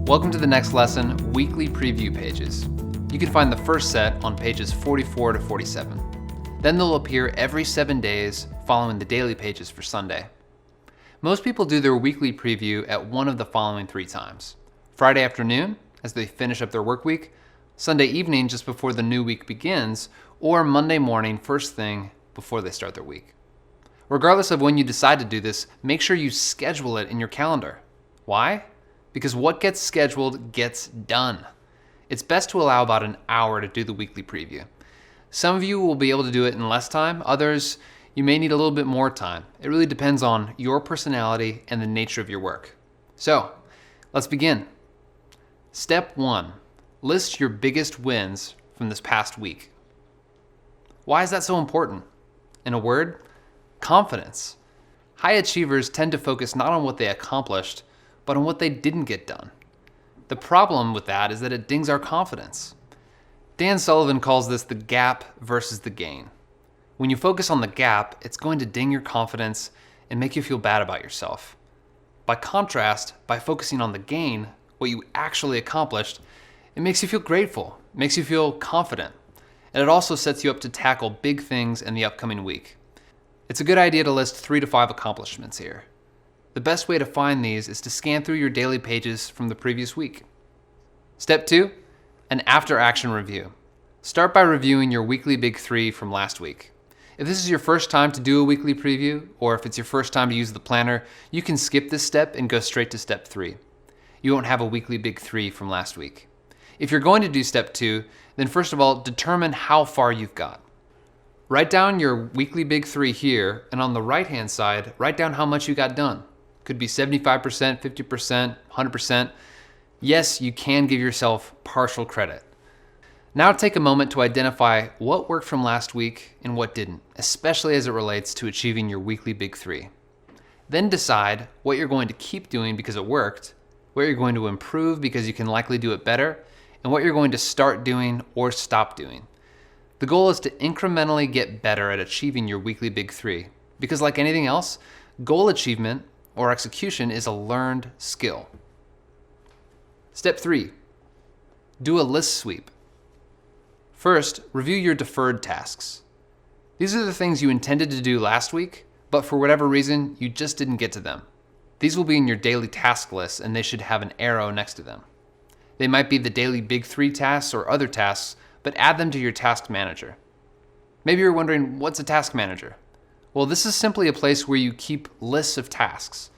Welcome to the next lesson, Weekly Preview Pages. You can find the first set on pages 44 to 47. Then they'll appear every 7 days following the daily pages for Sunday. Most people do their weekly preview at one of the following 3 times. Friday afternoon, as they finish up their work week, Sunday evening just before the new week begins, or Monday morning first thing before they start their week. Regardless of when you decide to do this, make sure you schedule it in your calendar. Why? Because what gets scheduled gets done. It's best to allow about an hour to do the weekly preview. Some of you will be able to do it in less time, others you may need a little bit more time. It really depends on your personality and the nature of your work. So, let's begin. Step 1, list your biggest wins from this past week. Why is that so important? In a word, confidence. High achievers tend to focus not on what they accomplished, but on what they didn't get done. The problem with that is that it dings our confidence. Dan Sullivan calls this the gap versus the gain. When you focus on the gap, it's going to ding your confidence and make you feel bad about yourself. By contrast, by focusing on the gain, what you actually accomplished, it makes you feel grateful, makes you feel confident, and it also sets you up to tackle big things in the upcoming week. It's a good idea to list 3 to 5 accomplishments here. The best way to find these is to scan through your daily pages from the previous week. Step 2, an after-action review. Start by reviewing your weekly big 3 from last week. If this is your first time to do a weekly preview, or if it's your first time to use the planner, you can skip this step and go straight to step 3. You won't have a weekly big 3 from last week. If you're going to do step 2, then first of all, determine how far you've got. Write down your weekly big 3 here, and on the right-hand side, write down how much you got done. Could be 75%, 50%, 100%. Yes, you can give yourself partial credit. Now take a moment to identify what worked from last week and what didn't, especially as it relates to achieving your weekly big 3. Then decide what you're going to keep doing because it worked, what you're going to improve because you can likely do it better, and what you're going to start doing or stop doing. The goal is to incrementally get better at achieving your weekly big 3, because like anything else, goal achievement or execution is a learned skill. Step 3, do a list sweep. First, review your deferred tasks. These are the things you intended to do last week, but for whatever reason, you just didn't get to them. These will be in your daily task list, and they should have an arrow next to them. They might be the daily big 3 tasks or other tasks, but add them to your task manager. Maybe you're wondering, what's a task manager? Well, this is simply a place where you keep lists of tasks,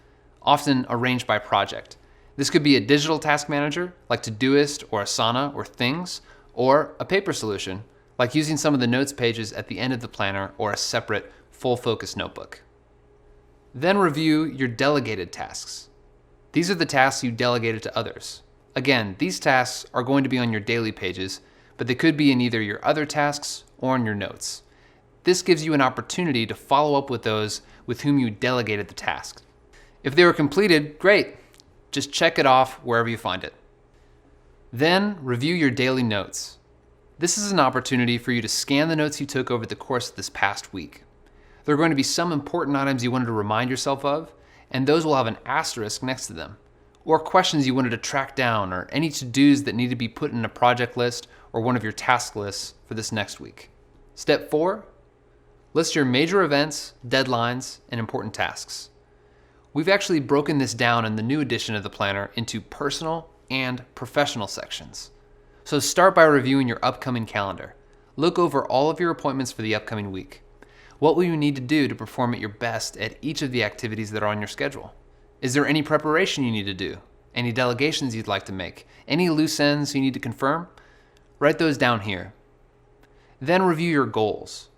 often arranged by project. This could be a digital task manager, like Todoist or Asana or Things, or a paper solution, like using some of the notes pages at the end of the planner or a separate full focus notebook. Then review your delegated tasks. These are the tasks you delegated to others. Again, these tasks are going to be on your daily pages, but they could be in either your other tasks or in your notes. This gives you an opportunity to follow up with those with whom you delegated the task. If they were completed, great. Just check it off wherever you find it. Then review your daily notes. This is an opportunity for you to scan the notes you took over the course of this past week. There are going to be some important items you wanted to remind yourself of, and those will have an asterisk next to them, or questions you wanted to track down, or any to-dos that need to be put in a project list or one of your task lists for this next week. Step 4, list your major events, deadlines, and important tasks. We've actually broken this down in the new edition of the planner into personal and professional sections. So start by reviewing your upcoming calendar. Look over all of your appointments for the upcoming week. What will you need to do to perform at your best at each of the activities that are on your schedule? Is there any preparation you need to do? Any delegations you'd like to make? Any loose ends you need to confirm? Write those down here. Then review your goals.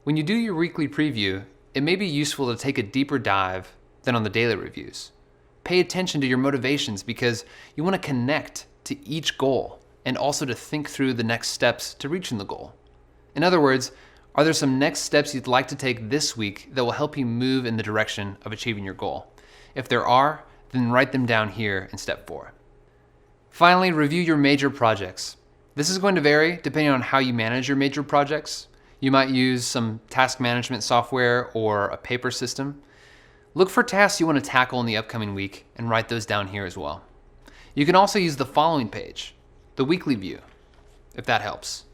When you do your weekly preview, it may be useful to take a deeper dive than on the daily reviews. Pay attention to your motivations because you want to connect to each goal and also to think through the next steps to reaching the goal. In other words, are there some next steps you'd like to take this week that will help you move in the direction of achieving your goal? If there are, then write them down here in step 4. Finally, review your major projects. This is going to vary depending on how you manage your major projects. You might use some task management software or a paper system. Look for tasks you want to tackle in the upcoming week and write those down here as well. You can also use the following page, the weekly view, if that helps.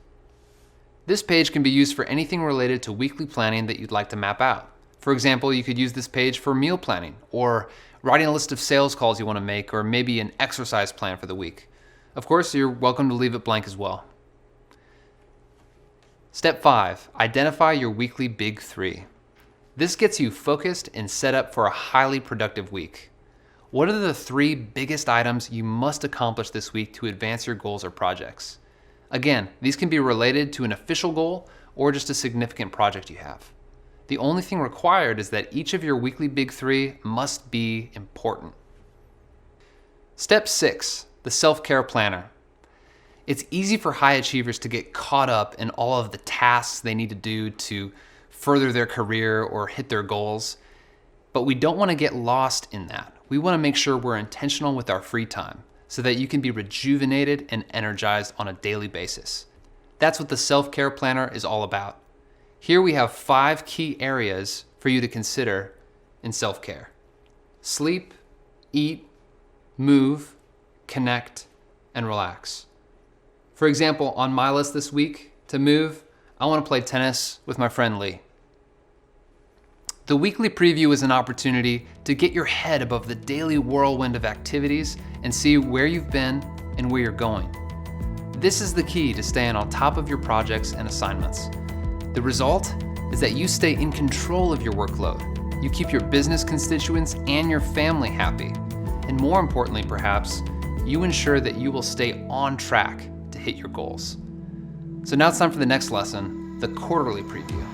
This page can be used for anything related to weekly planning that you'd like to map out. For example, you could use this page for meal planning, or writing a list of sales calls you want to make, or maybe an exercise plan for the week. Of course, you're welcome to leave it blank as well. Step 5, identify your weekly big 3. This gets you focused and set up for a highly productive week. What are the 3 biggest items you must accomplish this week to advance your goals or projects? Again, these can be related to an official goal or just a significant project you have. The only thing required is that each of your weekly big 3 must be important. Step 6, the self-care planner. It's easy for high achievers to get caught up in all of the tasks they need to do to further their career or hit their goals, but we don't want to get lost in that. We want to make sure we're intentional with our free time so that you can be rejuvenated and energized on a daily basis. That's what the self-care planner is all about. Here we have 5 key areas for you to consider in self-care: sleep, eat, move, connect, and relax. For example, on my list this week, to move, I want to play tennis with my friend Lee. The weekly preview is an opportunity to get your head above the daily whirlwind of activities and see where you've been and where you're going. This is the key to staying on top of your projects and assignments. The result is that you stay in control of your workload. You keep your business constituents and your family happy. And more importantly, perhaps, you ensure that you will stay on track to hit your goals. So now it's time for the next lesson, the quarterly preview.